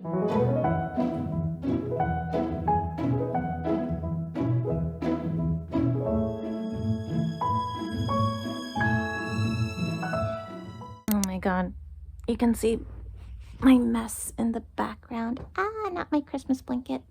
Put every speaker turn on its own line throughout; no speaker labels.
Oh my god. You can see my mess in the background. Ah, not my Christmas blanket.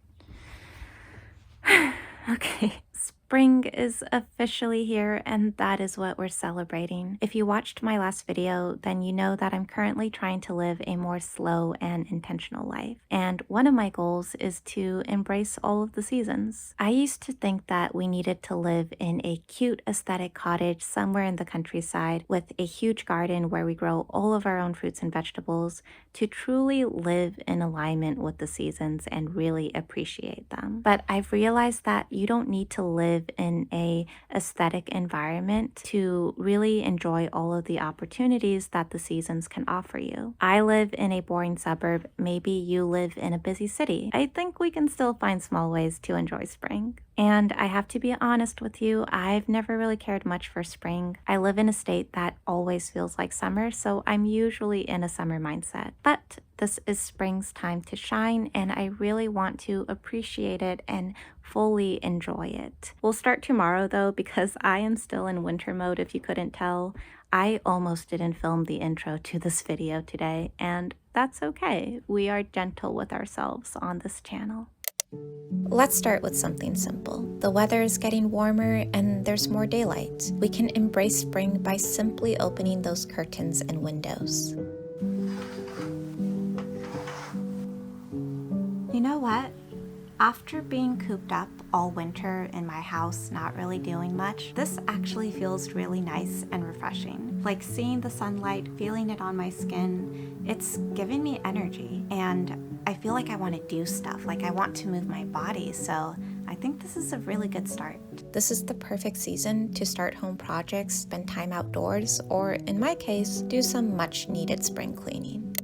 Okay, spring is officially here, and that is what we're celebrating. If you watched my last video, then you know that I'm currently trying to live a more slow and intentional life. And one of my goals is to embrace all of the seasons. I used to think that we needed to live in a cute aesthetic cottage somewhere in the countryside with a huge garden where we grow all of our own fruits and vegetables to truly live in alignment with the seasons and really appreciate them. But I've realized that you don't need to live in a aesthetic environment to really enjoy all of the opportunities that the seasons can offer you. I live in a boring suburb, maybe you live in a busy city. I think we can still find small ways to enjoy spring. And I have to be honest with you, I've never really cared much for spring. I live in a state that always feels like summer, so I'm usually in a summer mindset. But this is spring's time to shine, and I really want to appreciate it and fully enjoy it. We'll start tomorrow though, because I am still in winter mode if you couldn't tell. I almost didn't film the intro to this video today, and that's okay. We are gentle with ourselves on this channel. Let's start with something simple. The weather is getting warmer and there's more daylight. We can embrace spring by simply opening those curtains and windows. You know what? After being cooped up all winter in my house, not really doing much, this actually feels really nice and refreshing. Like seeing the sunlight, feeling it on my skin, it's giving me energy, and I feel like I want to do stuff, like I want to move my body, so I think this is a really good start. This is the perfect season to start home projects, spend time outdoors, or in my case, do some much needed spring cleaning.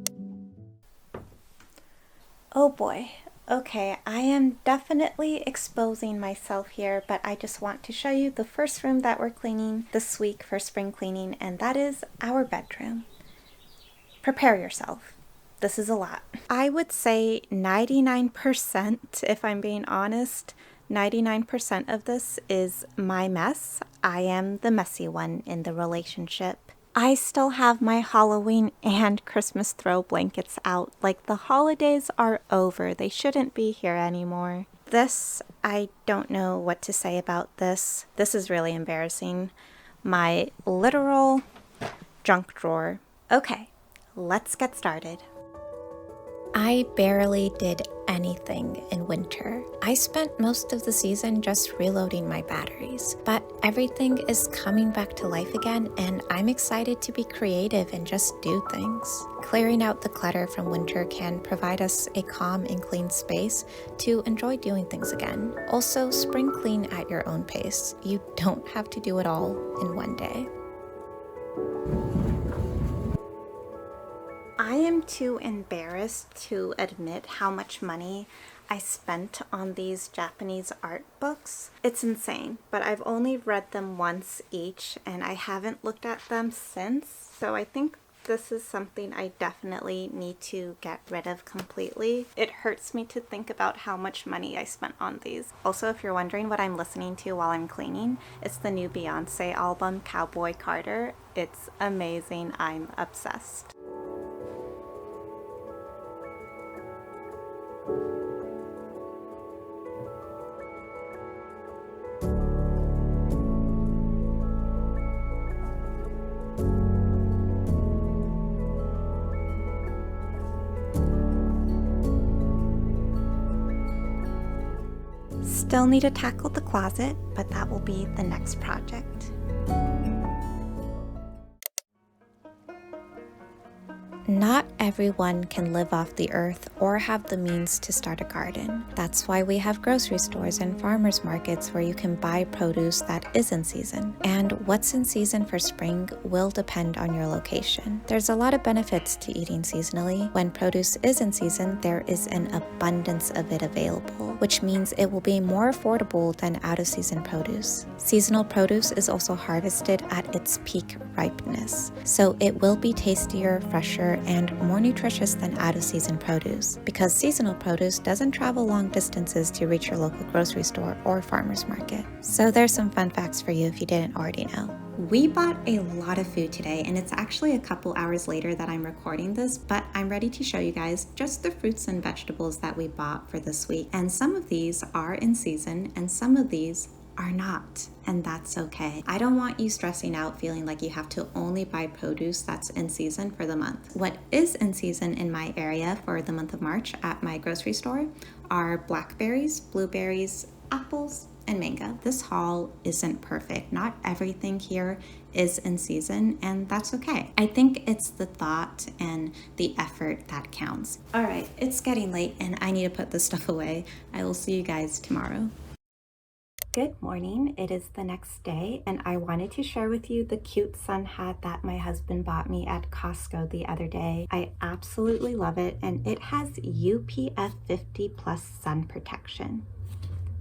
Oh boy. Okay, I am definitely exposing myself here, but I just want to show you the first room that we're cleaning this week for spring cleaning, and that is our bedroom. Prepare yourself. This is a lot. I would say 99%, if I'm being honest, 99% of this is my mess. I am the messy one in the relationship. I still have my Halloween and Christmas throw blankets out. Like, the holidays are over. They shouldn't be here anymore. This, I don't know what to say about this. This is really embarrassing. My literal junk drawer. Okay, let's get started. I barely did anything in winter. I spent most of the season just reloading my batteries, but everything is coming back to life again, and I'm excited to be creative and just do things. Clearing out the clutter from winter can provide us a calm and clean space to enjoy doing things again. Also, spring clean at your own pace. You don't have to do it all in one day. I am too embarrassed to admit how much money I spent on these Japanese art books. It's insane, but I've only read them once each and I haven't looked at them since, so I think this is something I definitely need to get rid of completely. It hurts me to think about how much money I spent on these. Also, if you're wondering what I'm listening to while I'm cleaning, it's the new Beyonce album, Cowboy Carter. It's amazing. I'm obsessed. Still need to tackle the closet, but that will be the next project. Not everyone can live off the earth or have the means to start a garden. That's why we have grocery stores and farmers markets where you can buy produce that is in season. And what's in season for spring will depend on your location. There's a lot of benefits to eating seasonally. When produce is in season, there is an abundance of it available, which means it will be more affordable than out-of-season produce. Seasonal produce is also harvested at its peak ripeness, so it will be tastier, fresher, and more nutritious than out-of-season produce because seasonal produce doesn't travel long distances to reach your local grocery store or farmer's market. So there's some fun facts for you if you didn't already know. We bought a lot of food today, and it's actually a couple hours later that I'm recording this, but I'm ready to show you guys just the fruits and vegetables that we bought for this week. And some of these are in season and some of these are not, and that's okay. I don't want you stressing out feeling like you have to only buy produce that's in season for the month. What is in season in my area for the month of March at my grocery store are blackberries, blueberries, apples, and mango. This haul isn't perfect. Not everything here is in season, and that's okay. I think it's the thought and the effort that counts. All right, it's getting late and I need to put this stuff away. I will see you guys tomorrow. Good morning. It is the next day, and I wanted to share with you the cute sun hat that my husband bought me at Costco the other day. I absolutely love it, and it has UPF 50 plus sun protection.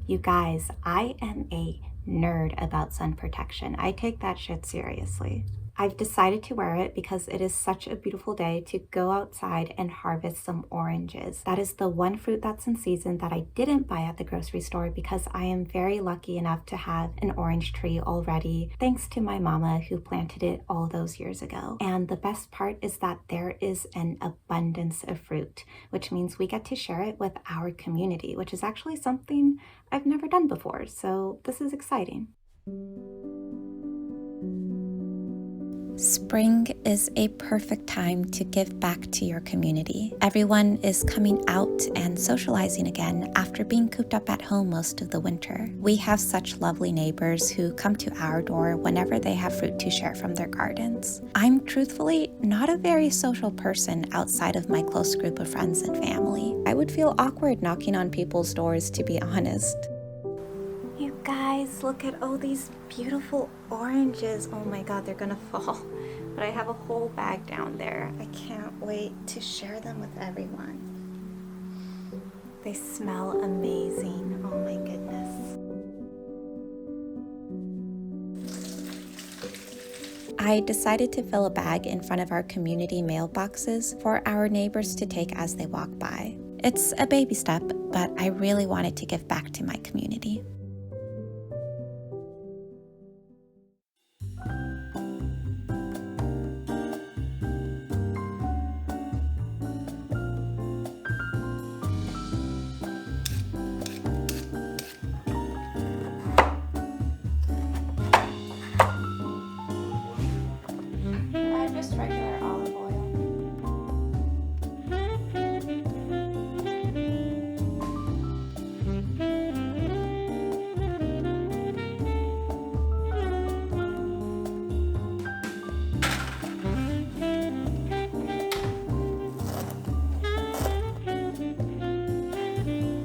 You guys, I am a nerd about sun protection. I take that shit seriously. I've decided to wear it because it is such a beautiful day to go outside and harvest some oranges. That is the one fruit that's in season that I didn't buy at the grocery store because I am very lucky enough to have an orange tree already, thanks to my mama who planted it all those years ago. And the best part is that there is an abundance of fruit, which means we get to share it with our community, which is actually something I've never done before. So this is exciting. Spring is a perfect time to give back to your community. Everyone is coming out and socializing again after being cooped up at home most of the winter. We have such lovely neighbors who come to our door whenever they have fruit to share from their gardens. I'm truthfully not a very social person outside of my close group of friends and family. I would feel awkward knocking on people's doors, to be honest. You guys, look at all these beautiful oranges. Oh my god, they're gonna fall. But I have a whole bag down there. I can't wait to share them with everyone. They smell amazing. Oh my goodness. I decided to fill a bag in front of our community mailboxes for our neighbors to take as they walk by. It's a baby step, but I really wanted to give back to my community. Just regular olive oil.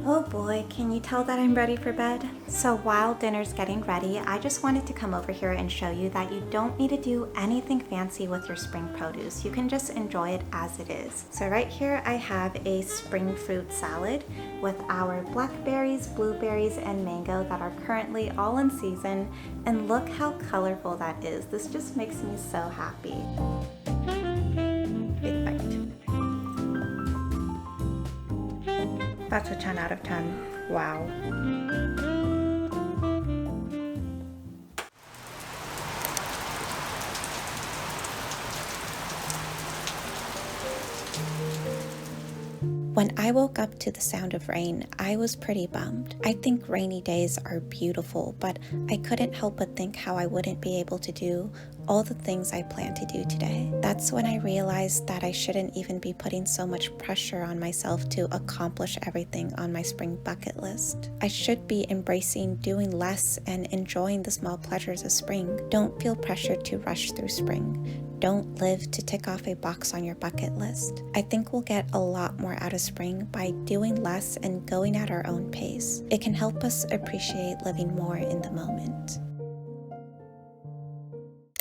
Oh boy, can you tell that I'm ready for bed? So while dinner's getting ready, I just wanted to come over here and show you that you don't need to do anything fancy with your spring produce. You can just enjoy it as it is. So right here I have a spring fruit salad with our blackberries, blueberries, and mango that are currently all in season. And look how colorful that is. This just makes me so happy. Big bite. That's a 10 out of 10. Wow. When I woke up to the sound of rain, I was pretty bummed. I think rainy days are beautiful, but I couldn't help but think how I wouldn't be able to do all the things I plan to do today. That's when I realized that I shouldn't even be putting so much pressure on myself to accomplish everything on my spring bucket list. I should be embracing doing less and enjoying the small pleasures of spring. Don't feel pressured to rush through spring. Don't live to tick off a box on your bucket list. I think we'll get a lot more out of spring by doing less and going at our own pace. It can help us appreciate living more in the moment.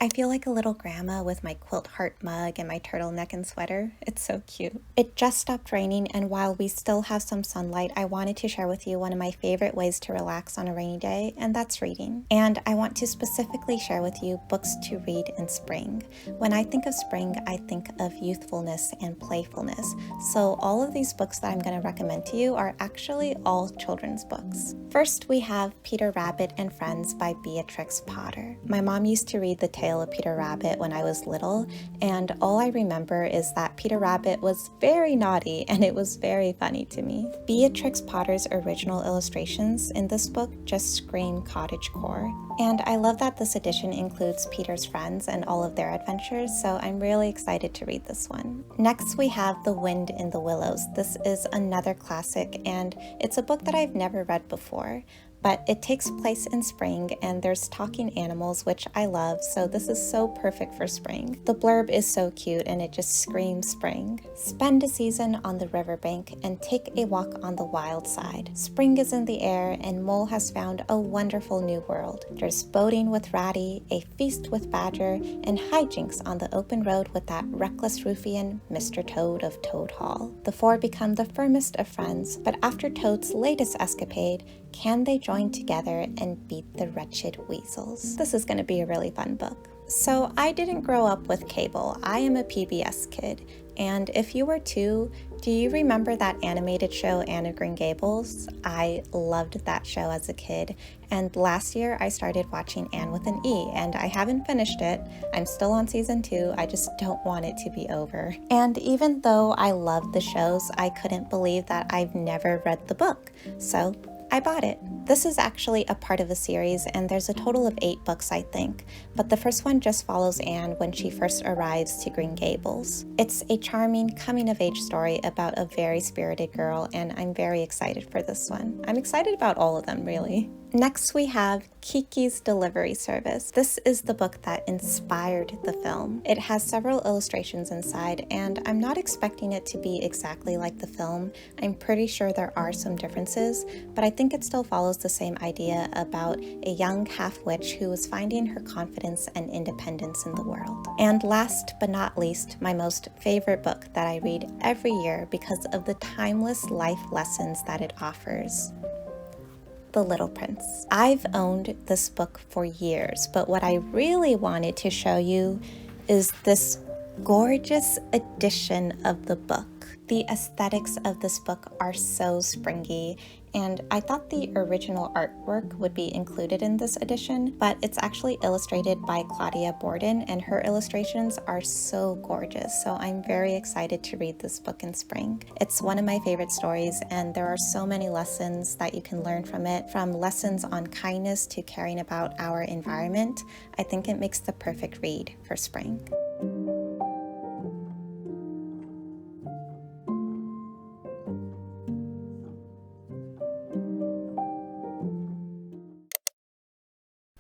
I feel like a little grandma with my quilt heart mug and my turtleneck and sweater. It's so cute. It just stopped raining, and while we still have some sunlight, I wanted to share with you one of my favorite ways to relax on a rainy day, and that's reading. And I want to specifically share with you books to read in spring. When I think of spring, I think of youthfulness and playfulness. So all of these books that I'm going to recommend to you are actually all children's books. First, we have Peter Rabbit and Friends by Beatrix Potter. My mom used to read The Tale of Peter Rabbit when I was little, and all I remember is that Peter Rabbit was very naughty and it was very funny to me. Beatrix Potter's original illustrations in this book just scream cottagecore. And I love that this edition includes Peter's friends and all of their adventures, so I'm really excited to read this one. Next, we have The Wind in the Willows. This is another classic, and it's a book that I've never read before. But it takes place in spring and there's talking animals, which I love, so this is so perfect for spring. The blurb is so cute and it just screams spring. Spend a season on the riverbank and take a walk on the wild side. Spring is in the air and Mole has found a wonderful new world. There's boating with Ratty, a feast with Badger, and hijinks on the open road with that reckless ruffian, Mr. Toad of Toad Hall. The four become the firmest of friends, but after Toad's latest escapade, can they join together and beat the wretched weasels? This is going to be a really fun book. So I didn't grow up with cable. I am a PBS kid. And if you were too, do you remember that animated show Anne of Green Gables? I loved that show as a kid. And last year I started watching Anne with an E, and I haven't finished it. I'm still on season 2. I just don't want it to be over. And even though I loved the shows, I couldn't believe that I've never read the book. So I bought it. This is actually a part of a series, and there's a total of 8 books, I think, but the first one just follows Anne when she first arrives to Green Gables. It's a charming coming-of-age story about a very spirited girl, and I'm very excited for this one. I'm excited about all of them, really. Next, we have Kiki's Delivery Service. This is the book that inspired the film. It has several illustrations inside, and I'm not expecting it to be exactly like the film. I'm pretty sure there are some differences, but I think it still follows the same idea about a young half-witch who is finding her confidence and independence in the world. And last but not least, my most favorite book that I read every year because of the timeless life lessons that it offers. The Little Prince. I've owned this book for years, but what I really wanted to show you is this gorgeous edition of the book. The aesthetics of this book are so springy, and I thought the original artwork would be included in this edition, but it's actually illustrated by Claudia Borden, and her illustrations are so gorgeous, so I'm very excited to read this book in spring. It's one of my favorite stories, and there are so many lessons that you can learn from it, from lessons on kindness to caring about our environment. I think it makes the perfect read for spring.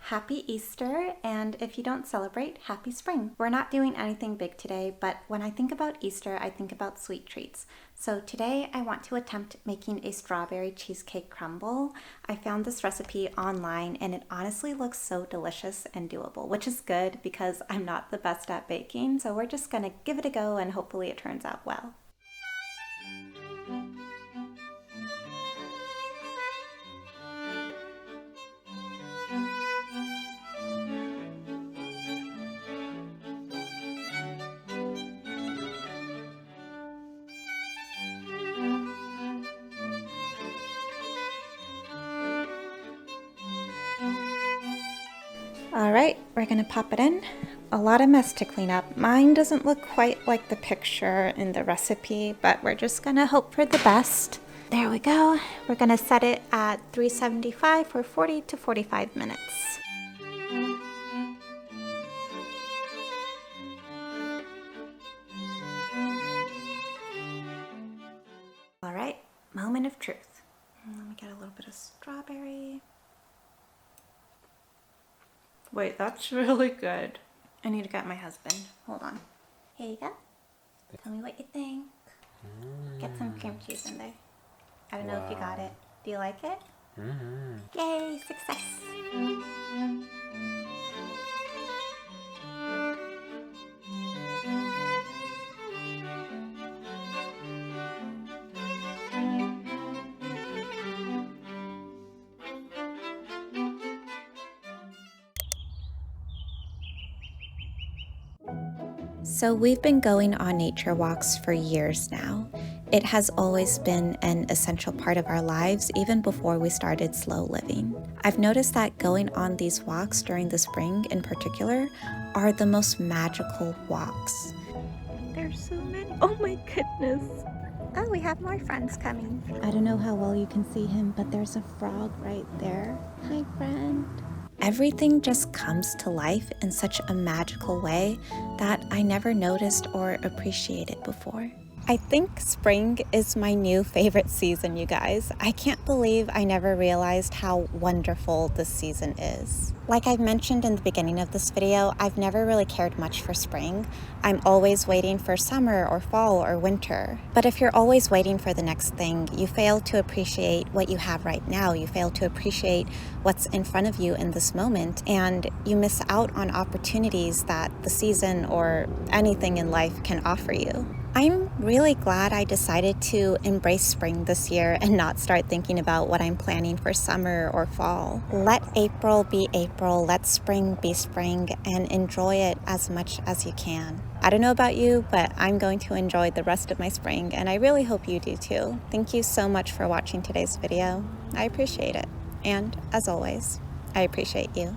Happy Easter, and if you don't celebrate, happy spring. We're not doing anything big today, but when I think about Easter, I think about sweet treats. So today I want to attempt making a strawberry cheesecake crumble. I found this recipe online and it honestly looks so delicious and doable, which is good because I'm not the best at baking. So we're just gonna give it a go and hopefully it turns out well. All right, we're gonna pop it in. A lot of mess to clean up. Mine doesn't look quite like the picture in the recipe, but we're just gonna hope for the best. There we go. We're gonna set it at 375 for 40 to 45 minutes. All right, moment of truth. Let me get a little bit of strawberry. Wait, that's really good. I need to get my husband. Hold on. Here you go. Tell me what you think. Get some cream cheese in there. I don't know if you got it. Do you like it? Yay, success. So we've been going on nature walks for years now. It has always been an essential part of our lives, even before we started slow living. I've noticed that going on these walks during the spring in particular are the most magical walks. There's so many. Oh my goodness. Oh, we have more friends coming. I don't know how well you can see him, but there's a frog right there. Hi, friend. Everything just comes to life in such a magical way that I never noticed or appreciated before. I think spring is my new favorite season, you guys. I can't believe I never realized how wonderful this season is. Like I mentioned in the beginning of this video, I've never really cared much for spring. I'm always waiting for summer or fall or winter. But if you're always waiting for the next thing, you fail to appreciate what you have right now. You fail to appreciate what's in front of you in this moment, and you miss out on opportunities that the season or anything in life can offer you. I'm really glad I decided to embrace spring this year and not start thinking about what I'm planning for summer or fall. Let April be April, let spring be spring, and enjoy it as much as you can. I don't know about you, but I'm going to enjoy the rest of my spring, and I really hope you do too. Thank you so much for watching today's video. I appreciate it. And as always, I appreciate you.